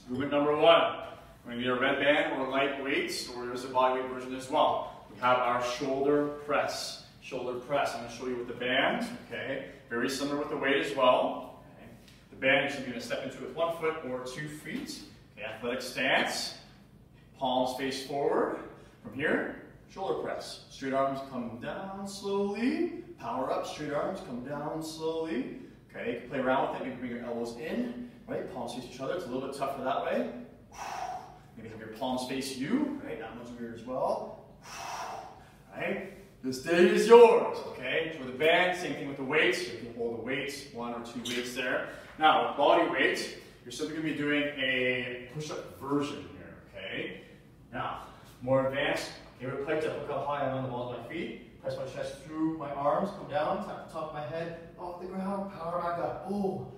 Movement number 1. We're going to need a red band or light weights, or there's a bodyweight version as well. We have our shoulder press. Shoulder press. I'm going to show you with the band. Okay. Very similar with the weight as well. Okay. The band is going to step into it with 1 foot or 2 feet. Okay. Athletic stance. Palms face forward. From here, shoulder press. Straight arms come down slowly. Power up. Straight arms come down slowly. Okay. You can play around with it. Maybe bring your elbows in. Right, palms face each other. It's a little bit tougher that way. Maybe have your palms face you. Right, that one's weird as well. Right, this day is yours. Okay, so with the band, same thing with the weights. You can hold the weights, 1 or 2 weights there. Now with body weight, you're simply going to be doing a push-up version here. Okay, now more advanced. Okay, we're piped up. Look how high I'm on the balls of my feet. Press my chest through my arms. Come down, tap the top of my head off the ground. Power back up. Oh.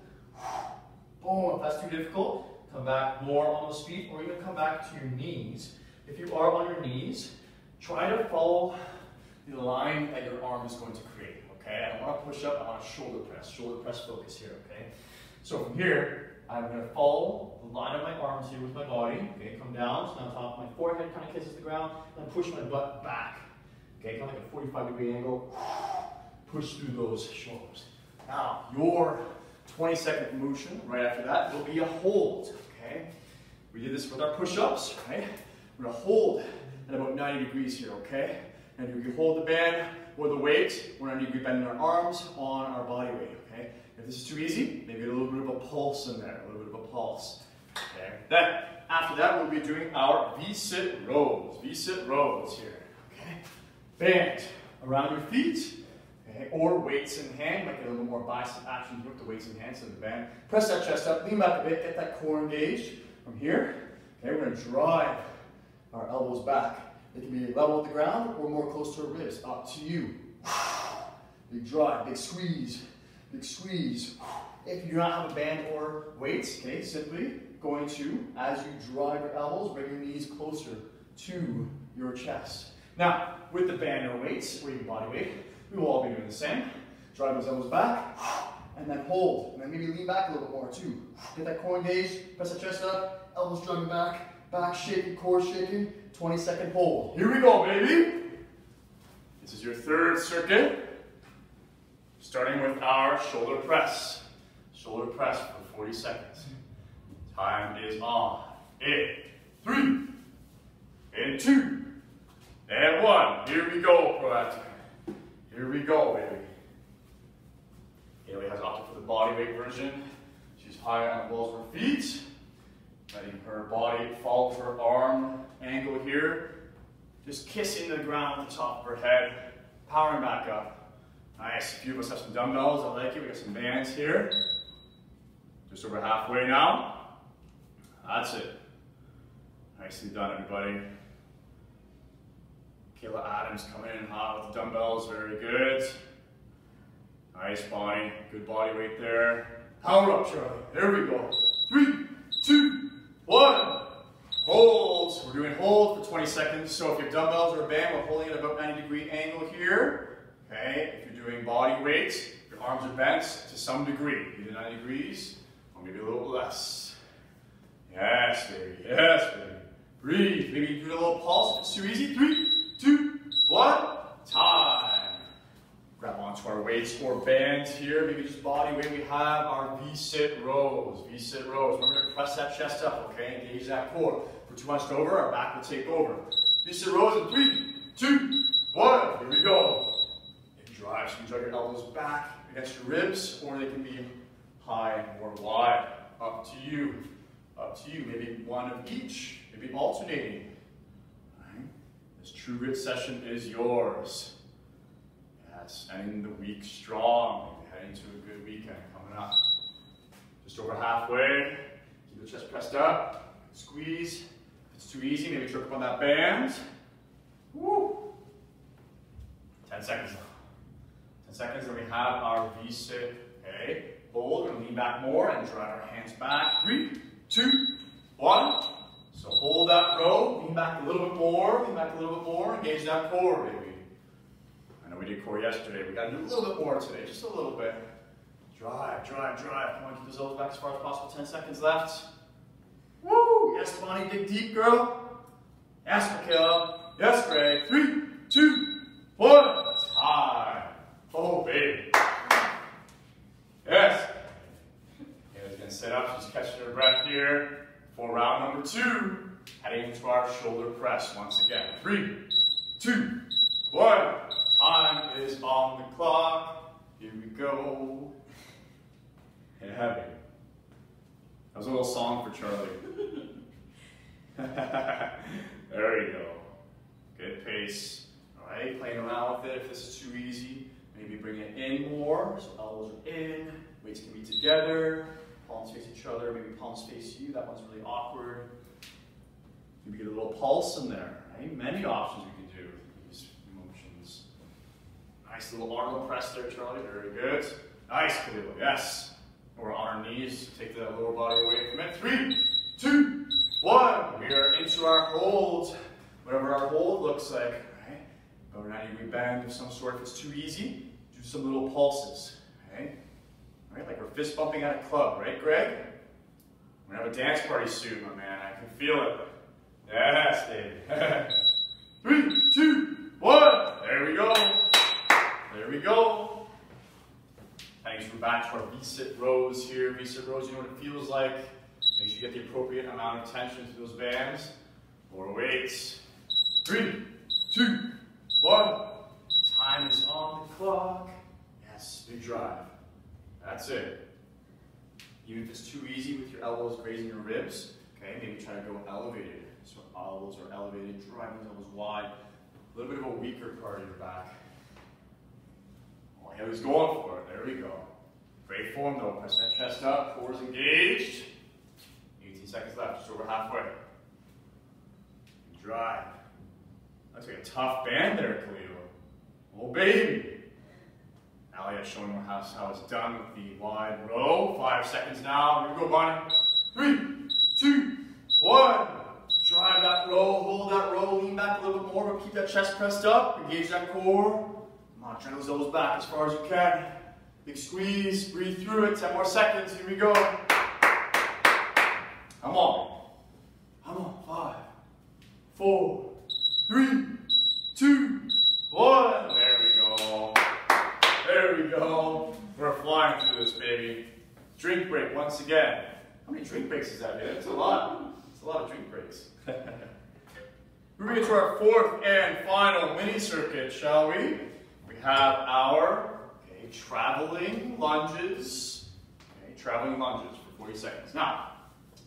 Boom. If that's too difficult, come back more on those feet, or even come back to your knees. If you are on your knees, try to follow the line that your arm is going to create. Okay, I don't want to push up, I want to shoulder press focus here. Okay, so from here, I'm going to follow the line of my arms here with my body. Okay, come down, so now top of my forehead kind of kisses the ground, and push my butt back. Okay, kind of like a 45-degree angle. Push through those shoulders. Now, your 20-second motion right after that will be a hold, okay? We did this with our push-ups, right? We're gonna hold at about 90 degrees here, okay? And you can hold the band or the weight. We're gonna need to be bending our arms on our body weight, okay? If this is too easy, maybe a little bit of a pulse in there, a little bit of a pulse, okay? Then, after that, we'll be doing our V-sit rows here, okay? Band around your feet. Okay, or weights in hand, might get a little more bicep action with the weights in hand, so the band. Press that chest up, lean back a bit, get that core engaged. From here, okay, we're going to drive our elbows back. They can be level with the ground or more close to our ribs, up to you. Big drive, big squeeze, big squeeze. If you do not have a band or weights, okay, simply going to, as you drive your elbows, bring your knees closer to your chest. Now, with the band or weights, or even body weight, we will all be doing the same. Drive those elbows back, and then hold. And then maybe lean back a little bit more too. Get that core engaged, press the chest up, elbows driving back, back shaking, core shaking, 20-second hold. Here we go, baby. This is your 3rd circuit. Starting with our shoulder press. Shoulder press for 40 seconds. Time is on. In 3, in 2, and 1. Here we go, proactive. Here we go, baby. Haley has opted for the body weight version. She's high on the balls of her feet, letting her body fall to her arm angle here. Just kissing the ground at the top of her head, powering back up. Nice. A few of us have some dumbbells. I like it. We got some bands here. Just over halfway now. That's it. Nicely done, everybody. Kayla Adams coming in hot with the dumbbells, very good. Nice body, good body weight there. Power up, Charlie. There we go. 3, 2, 1. Holds. We're doing hold for 20 seconds. So if you have dumbbells or a band, we're holding at about 90-degree angle here. Okay. If you're doing body weight, your arms are bent to some degree, either 90 degrees or maybe a little less. Yes, baby. Yes, baby. Breathe. Maybe you do a little pulse if it's too easy. 3, 2, 1, time. Grab onto our weights or bands here, maybe just body weight. We have our V-sit rows. V-sit rows. Remember to press that chest up, okay? Engage that core. If we're too munched over, our back will take over. V-sit rows in 3, 2, 1. Here we go. If you drive, so you can drive your elbows back against your ribs, or they can be high or wide. Up to you. Up to you. Maybe one of each. Maybe alternating. Right? This true grit session is yours. Yes, ending the week strong. Heading to a good weekend coming up. Just over halfway. Keep the chest pressed up. Squeeze. If it's too easy, maybe trip up on that band. Woo! 10 seconds now. 10 seconds, then we have our V-sit. Okay, hold, we're gonna lean back more and drive our hands back. 3, 2, 1. So hold that row, lean back a little bit more, engage that core, baby. I know we did core yesterday, we gotta do a little bit more today, just a little bit. Drive, drive, drive. Come on, keep those elbows back as far as possible. 10 seconds left. Woo! Yes, Bonnie, dig deep, girl. Yes, Michaela. Yes, Greg. 3, 2, 1. Time. Oh, baby. Yes. Kayla's gonna sit up. She's catching her breath here for round number 2. Heading into our shoulder press once again. 3, 2, 1. Time is on the clock. Here we go. Yeah, baby. That was a little song for Charlie. There we go. Good pace. All right, playing around with it. If this is too easy, maybe bring it in more. So elbows are in, weights can be together, palms face each other, maybe palms face you. That one's really awkward. Maybe get a little pulse in there. Right? Many options we can do with these motions. Nice little Arnold press there, Charlie. Very good. Nice, Khalil. Yes. We're on our knees. Take the lower body away from it. 3, 2, 1. We are into our hold. Whatever our hold looks like. Right? Go 90-degree bend of some sort. If it's too easy, do some little pulses. Okay? Right? Like we're fist bumping at a club, right, Greg? We're gonna have a dance party soon, my man. I can feel it. Yes, David. 3, 2, 1. There we go. There we go. Thanks. We're back to our V-sit rows here. V-sit rows, you know what it feels like. Make sure you get the appropriate amount of tension to those bands. More weights. 3, 2, 1. Time is on the clock. Yes, big drive. That's it. Even if it's too easy with your elbows grazing your ribs, okay, maybe try to go elevated. So elbows are elevated, driving those elbows wide. A little bit of a weaker part of your back. Oh, yeah, he's going for it. There we go. Great form though. Press that chest up. Core is engaged. 18 seconds left. Just over halfway. Drive. Looks like a tough band there, Khalil. Oh, baby. Alia showing how it's done with the wide row. 5 seconds now. Here we go, Bonnie. 3, 2, 1. Drive that row. Hold that row. Lean back a little bit more, but keep that chest pressed up. Engage that core. Come on, turn those elbows back as far as you can. Big squeeze, breathe through it. 10 more seconds, here we go. Come on. Come on, 5, 4, 3, 2, 1. There we go. There we go. We're flying through this, baby. Drink break once again. How many drink breaks is that, man? It's a lot. It's a lot of drink breaks. Moving into our 4th and final mini circuit, shall we? We have our traveling lunges. Okay, traveling lunges for 40 seconds. Now,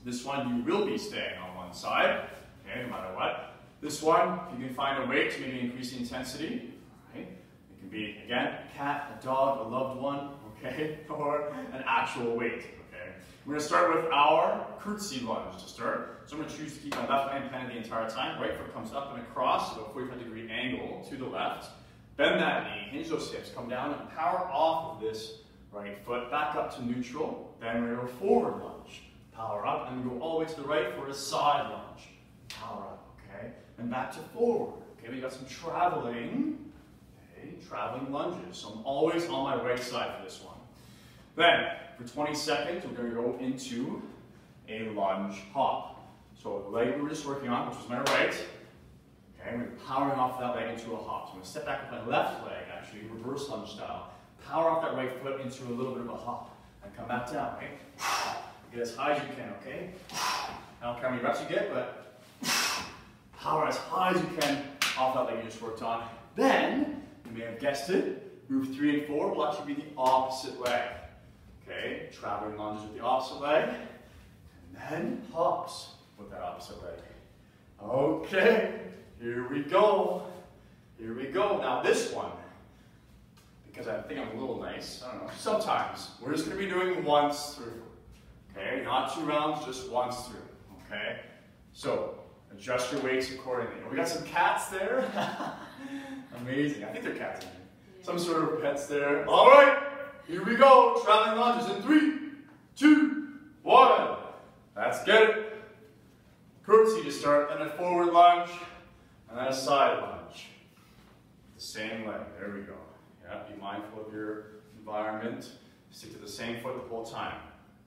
this one you will be staying on one side, okay, no matter what. This one, if you can find a weight to maybe increase the intensity, right? It can be, again, a cat, a dog, a loved one, okay, or an actual weight, okay. We're going to start with our curtsy lunge to start. So I'm going to choose to keep my left hand planted the entire time. Right foot comes up and across, so a 45-degree angle to the left. Bend that knee, hinge those hips, come down and power off of this right foot, back up to neutral, then we're going to go forward lunge. Power up, and we go all the way to the right for a side lunge. Power up, okay? And back to forward. Okay, we got some traveling, okay, traveling lunges. So I'm always on my right side for this one. Then, for 20 seconds, we're going to go into a lunge hop. So the leg we were just working on, which was my right, okay, I'm powering off that leg into a hop. So I'm going to step back with my left leg, actually, reverse lunge style. Power off that right foot into a little bit of a hop. And come back down, okay? Get as high as you can, okay? I don't care how many reps you get, but power as high as you can off that leg you just worked on. Then, you may have guessed it, move 3 and 4 will actually be the opposite leg. Okay, traveling lunges with the opposite leg, and then hops with that opposite leg. Okay, here we go. Here we go. Now this one, because I think I'm a little nice, I don't know, sometimes we're just going to be doing once through. Okay, not 2 rounds, just once through. Okay, so adjust your weights accordingly. We got some cats there. Amazing. I think they're cats in here. Some sort of pets there. All right, here we go. Traveling lunges in 3, 2, 1. Let's get it. Curtsy to start, then a forward lunge, and then a side lunge. The same leg. There we go. Yeah, be mindful of your environment. Stick to the same foot the whole time.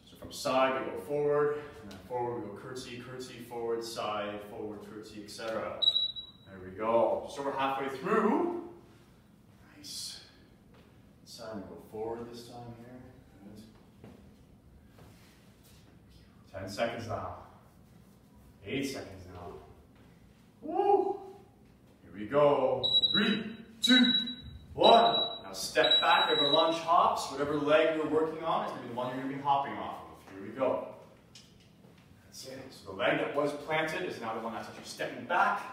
So from side, we go forward, and then forward, we go curtsy, curtsy, forward, side, forward, curtsy, etc. There we go. Just over halfway through. Nice. Side, we go forward this time here. Good. 10 seconds now. 8 seconds now. Woo! Here we go. 3, 2, 1. Now step back over lunge hops. Whatever leg you're working on is going to be the one you're going to be hopping off of. Here we go. That's it. So the leg that was planted is now the one that's actually stepping back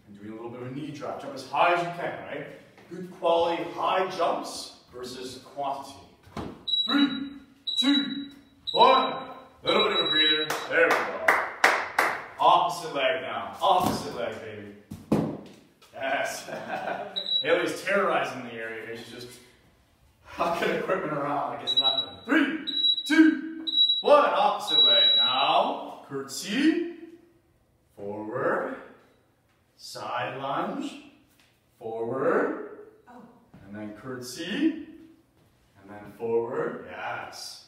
and doing a little bit of a knee drop. Jump as high as you can, right? Good quality high jumps versus quantity. 3, 2, 1. A little bit of a breather. There we go. Opposite leg now. Opposite leg, baby. Yes. Haley's terrorizing the area here. She's just hucking equipment around like it's nothing. 3, 2, 1. Opposite leg. Now, curtsy. Forward. Side lunge. Forward. And then curtsy. And then forward. Yes.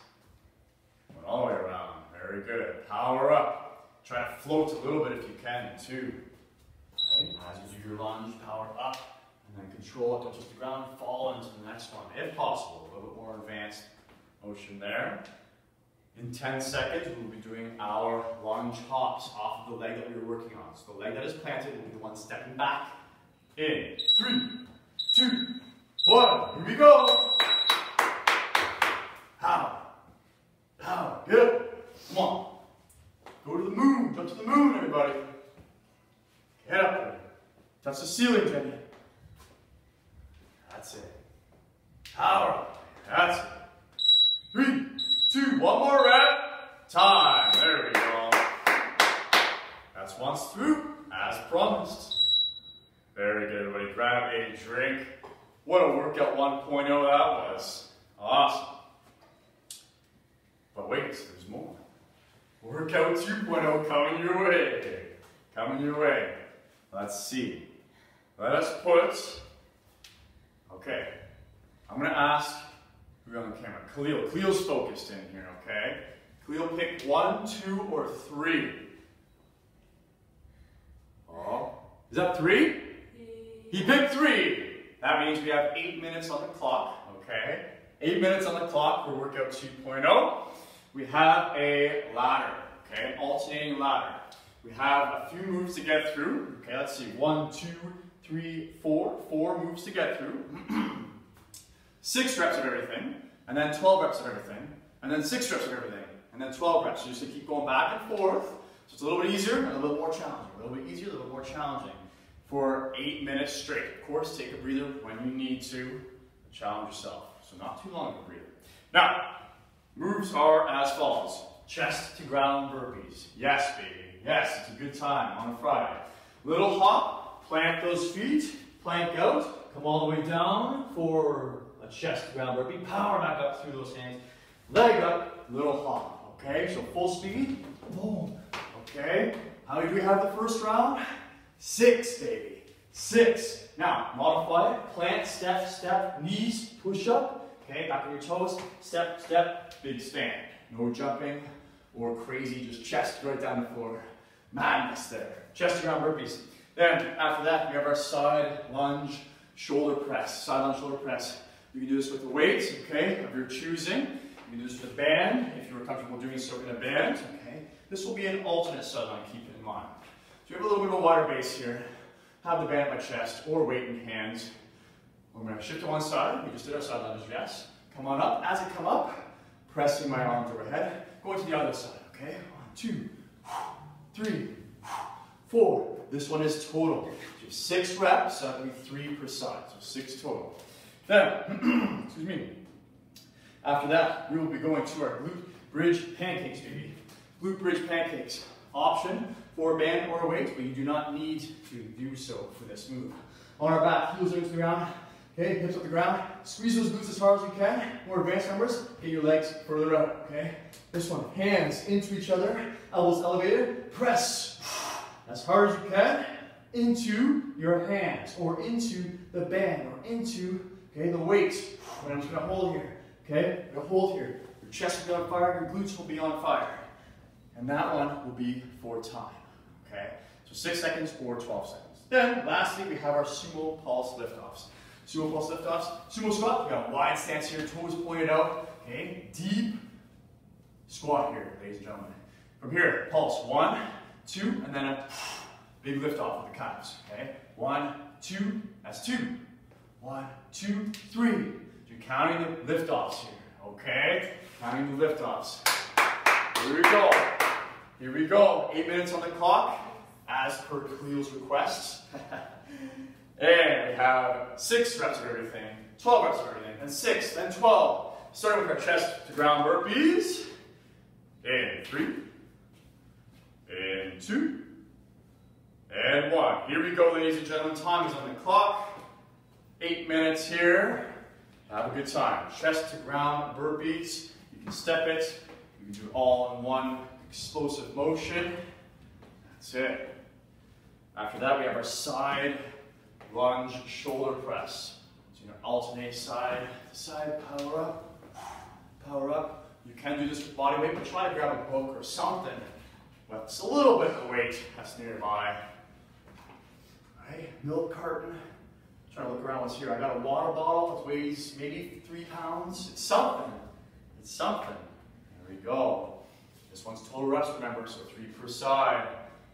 Went all the way around. Very good. Power up. Try to float a little bit if you can, too. Okay. As you do your lunge, power up, and then control it, don't touch the ground, fall into the next one, if possible. A little bit more advanced motion there. In 10 seconds, we'll be doing our lunge hops off of the leg that we were working on. So the leg that is planted will be the one stepping back. In 3, 2, 1. Here we go. Power. Power. Good. Come on. Go to the moon. Jump to the moon, everybody. Get up there. Touch the ceiling, Jenny. That's it. Power up. That's it. 3, 2, 1 more rep. Time. There we go. That's once through, as promised. Very good, everybody. Grab a drink. What a workout 1.0 that was. Awesome. But wait, there's more. Workout 2.0 coming your way. Coming your way. Let's see. Let us put, okay, I'm going to ask, who's on the camera? Khalil. Khalil's focused in here, okay? Khalil, pick 1, 2, or 3. Oh, is that 3? He picked 3. That means we have 8 minutes on the clock, okay? 8 minutes on the clock for workout 2.0. We have a ladder, okay, an alternating ladder. We have a few moves to get through. Okay, let's see, 1, 2, 3, 4. 4 moves to get through. 6 reps of everything, and then 12 reps of everything, and then 6 reps of everything, and then 12 reps. So you just keep going back and forth. So it's a little bit easier and a little bit more challenging. A little bit easier, a little bit more challenging for 8 minutes straight. Of course, take a breather when you need to. Challenge yourself. So not too long of a breather. Now, moves are as follows. Chest to ground burpees. Yes, baby. Yes, it's a good time on a Friday. Little hop, plant those feet, plank out, come all the way down for a chest to ground burpee. Power back up through those hands. Leg up, little hop. Okay, so full speed. Boom. Okay, how many do we have the first round? 6, baby. 6. Now, modify it. Plant, step, step, knees, push up. Okay, back on your toes. Step, step, big stand. No jumping or crazy, just chest right down the floor. Madness there. Chest to ground burpees. Then, after that, we have our side lunge shoulder press. Side lunge shoulder press. You can do this with the weights, okay, of your choosing. You can do this with a band, if you're comfortable doing so in a band, okay. This will be an alternate side lunge, keep it in mind. So you have a little bit of a wider base here. Have the band at my chest or weight in hands. We're going to shift to one side. We just did our side lunges, yes. Come on up. As I come up, pressing my arms overhead. Going to the other side, okay? 1, 2, 3, 4, This one is total. So you have 6 reps, so that would be 3 per side, so 6 total. Then, excuse me, after that, we will be going to our glute bridge pancakes, baby. Glute bridge pancakes. Option for a band or a weight, but you do not need to do so for this move. On our back, heels into the ground. Okay, hips up the ground. Squeeze those glutes as hard as you can. More advanced members, get your legs further out, okay? This one, hands into each other, elbows elevated. Press as hard as you can into your hands, or into the band, or into, okay, the weight. And I'm just gonna hold here, okay? I'm gonna hold here. Your chest will be on fire, your glutes will be on fire. And that one will be for time, okay? So 6 seconds or 12 seconds. Then, lastly, we have our sumo pulse liftoffs. Sumo pulse liftoffs, sumo squat, we got a wide stance here, toes pointed out, okay? Deep squat here, ladies and gentlemen. From here, pulse, 1, 2, and then a big lift off with the calves, okay? 1, 2, that's 2. 1, 2, 3. You're counting the liftoffs here, okay? Counting the liftoffs. Here we go. Here we go. 8 minutes on the clock, as per Cleo's request. And we have 6 reps of everything, 12 reps of everything, and 6, then 12. Starting with our chest to ground burpees. In 3, in 2, and 1. Here we go, ladies and gentlemen. Time is on the clock. 8 minutes here. Have a good time. Chest to ground burpees. You can step it. You can do it all in one explosive motion. That's it. After that, we have our side lunge shoulder press. So you're going to alternate side to side, power up, power up. You can do this with body weight, but try to grab a book or something with just a little bit of weight that's nearby. All right, milk carton. Trying to look around what's here. I got a water bottle that weighs maybe 3 pounds. It's something. It's something. There we go. This one's total reps, remember, so 3 per side.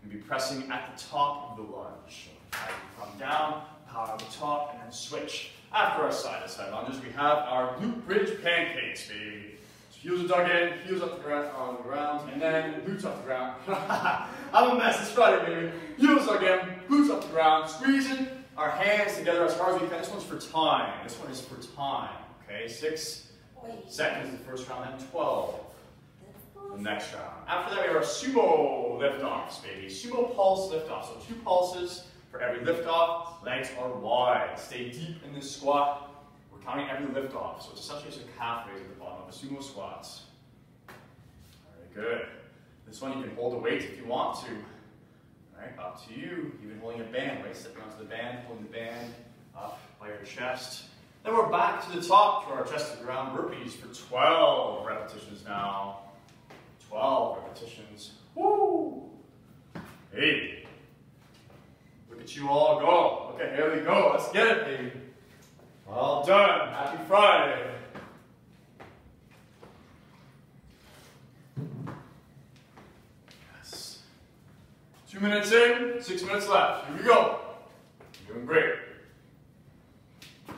You'll be pressing at the top of the lunge. So come down, power at the top, and then switch. After our side-to-side lunges, we have our glute bridge pancakes, baby. So heels are dug in, heels up the ground, on the ground, and then glutes up the ground. I'm a mess, it's Friday, baby. Heels dug in, glutes up the ground, squeezing our hands together as hard as we can. This one's for time. This one is for time. Okay, 6 seconds the first round, then 12 the next round. After that, we have our sumo liftoffs, baby. Sumo pulse liftoffs. So 2 pulses for every liftoff. Legs are wide. Stay deep in this squat. We're counting every liftoff. So it's essentially just a calf raise at the bottom of the sumo squats. Very good. This one you can hold the weight if you want to. Alright, up to you. Even holding a band, right? Stepping onto the band, holding the band up by your chest. Then we're back to the top to our chest to ground burpees for 12 repetitions now. 12 repetitions. Woo! Hey. Look at you all go. Okay, here we go. Let's get it, baby. Well done. Happy Friday. Yes. 2 minutes in, 6 minutes left. Here we go. You're doing great.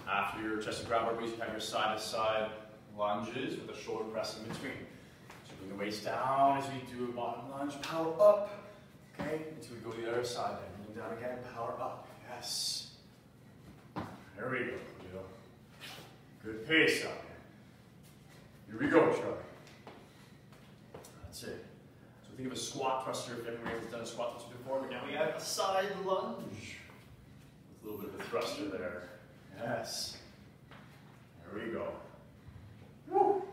After your chest to ground burpees, you have your side-to-side lunges with a shoulder press in between. So bring the waist down as we do a bottom lunge. Power up. Okay, until we go to the other side. Then bring down again. Power up. Yes. There we go. Good pace out here. Here we go, Shrug. That's it. So think of a squat thruster if anyone has done a squat thruster before, but now we have a side lunge. With a little bit of a thruster there. Yes. There we go. Woo.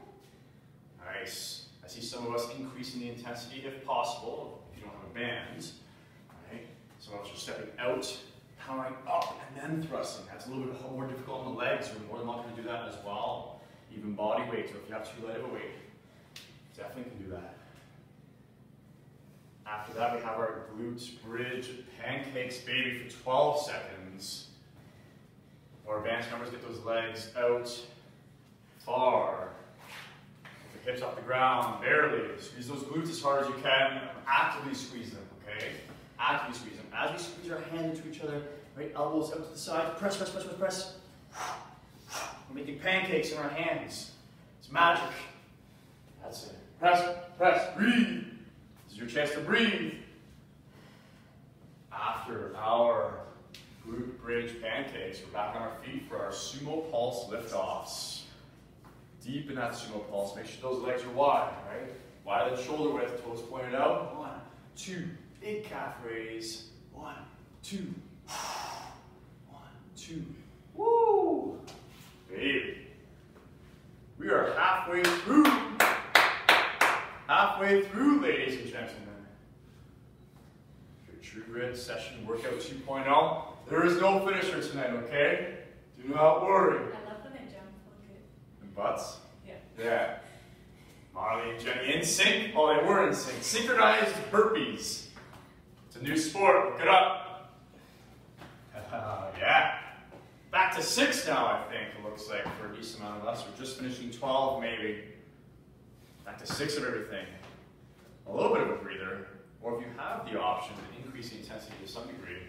Nice. I see some of us increasing the intensity if possible, if you don't have a band. Right? Some of us are stepping out, powering up, and then thrusting. That's a little bit more difficult on the legs. You're more than welcome to do that as well. Even body weight, or if you have too light of a weight, definitely can do that. After that, we have our glute bridge pancakes, baby, for 12 seconds. More advanced members, get those legs out far. Get the hips off the ground, barely. Squeeze those glutes as hard as you can. Actively squeeze them, okay? Actively squeeze them. As we squeeze our hands into each other, right, elbows out to the side. Press, press, press, press, press. We're making pancakes in our hands. It's magic. That's it. Press, press, breathe. This is your chance to breathe. after our glute bridge pancakes. We're back on our feet for our Sumo pulse liftoffs. Deep in that Sumo pulse, make sure those legs are wide, right? Wide at shoulder width, toes pointed out. 1, 2, big calf raise. 1, 2, 1, 2. Woo! Baby. We are halfway through, ladies and gentlemen. Your True Grit session workout 2.0. There is no finisher tonight, okay? Do not worry. I love when I jump. Okay. And butts? Yeah. Yeah. Marley and Jenny in sync? Oh, they were in sync. Synchronized burpees. It's a new sport. Look it up. Yeah. Back to 6 now, I think, it looks like, for a decent amount of us. We're just finishing 12, maybe. Back to 6 of everything. A little bit of a breather. Or if you have the option to increase the intensity to some degree,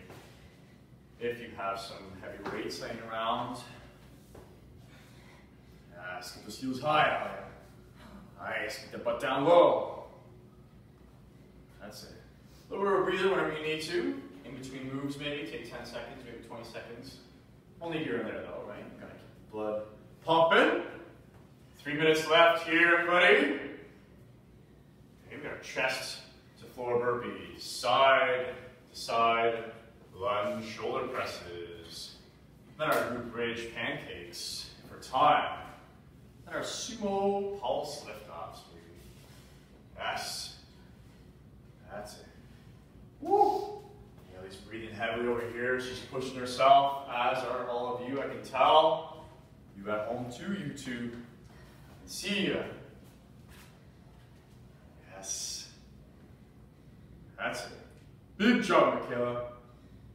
if you have some heavy weights laying around, yes, keep those heels high. Nice, get the butt down low. That's it. A little bit of a breather whenever you need to. In between moves, maybe. Take 10 seconds, maybe 20 seconds. Only here and there, though, right? You gotta keep the blood pumping. 3 minutes left here, everybody. Okay, we got our chest to floor burpees. Side to side lunge shoulder presses. Then our glute bridge pancakes for time. Then our Sumo pulse liftoffs, baby. Yes. That's it. Woo! Haley's breathing heavily over here. She's pushing herself, as are all of you, I can tell. You at home too, YouTube. I can see you. Yes. That's it. Big jump, Michaela.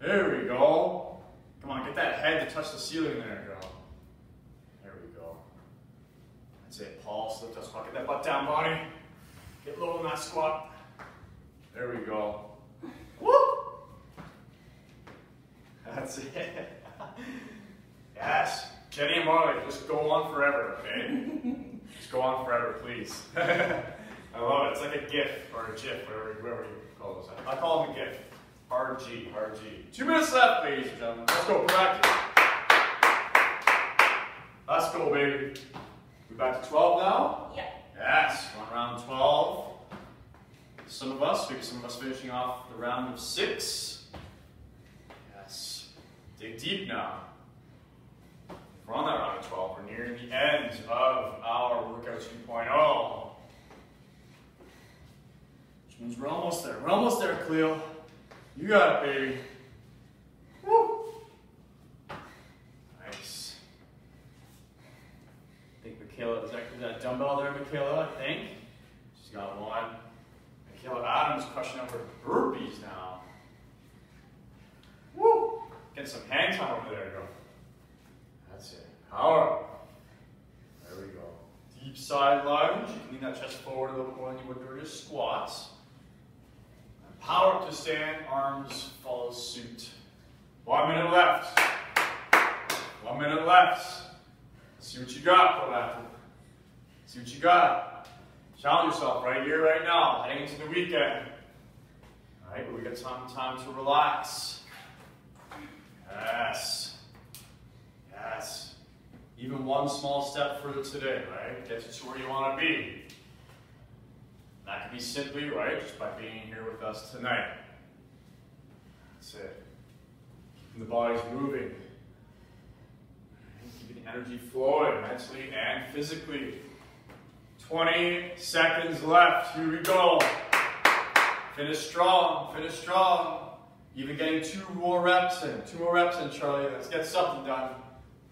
There we go. Come on, get that head to touch the ceiling there, girl. There we go. That's it. Pulse, lift up, squat. Get that butt down, Bonnie. Get low in that squat. There we go. Woo! That's it. Yes. Jenny and Marley, just go on forever, okay? Just go on forever, please. I love it. It's like a GIF or a GIF, whatever you call those. I call them a GIF. Hard G, hard G. 2 minutes left, ladies and gentlemen. Let's go, practice. Let's go, baby. We're back to 12 now? Yeah. Yes, on round 12. Some of us finishing off the round of 6. Yes. Dig deep now. We're on that round of 12. We're nearing the end of our workout 2.0. Which means we're almost there. We're almost there, Cleo. You got it, baby. Woo! Nice. I think Michaela, is that dumbbell there, Michaela, I think? She's got one. Michaela Adams crushing over burpees now. Woo! Get some hang time over there, girl. That's it. Power up. There we go. Deep side lunge. You can lean that chest forward a little more than you would during your squats. Power up to stand, arms follow suit. 1 minute left. 1 minute left. See what you got, pro athlete. See what you got. Challenge yourself right here, right now, heading into the weekend. All right, but we got time to relax. Yes. Yes. Even one small step further today, right? Gets you to where you want to be. That could be simply, right, just by being here with us tonight. That's it. Keeping the bodies moving. Keeping the energy flowing mentally and physically. 20 seconds left. Here we go. Finish strong. Finish strong. Even getting 2 more reps in. 2 more reps in, Charlie. Let's get something done.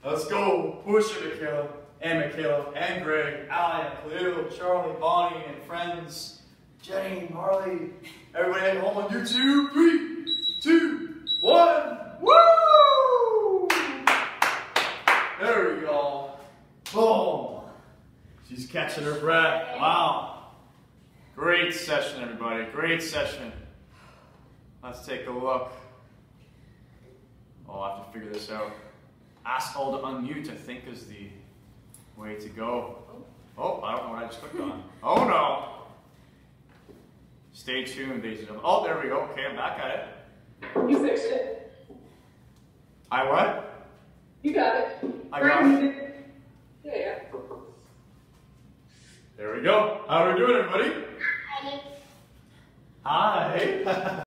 Let's go. Push it, Michaela. And Greg, Ali, Khalil, Charlie, Bonnie, and friends, Jenny, Marley, everybody at home on YouTube. 3, 2, 1. Woo! There we go. Boom. She's catching her breath. Wow. Great session, everybody. Great session. Let's take a look. Oh, I'll have to figure this out. Ask all to unmute, I think, is the way to go. Oh, I don't know what I just clicked on. Oh no. Stay tuned, ladies and gentlemen. Oh, there we go. Okay, I'm back at it. You fixed it. I what? You got it. I got it. Yeah. There we go. How are we doing, everybody? I Hi.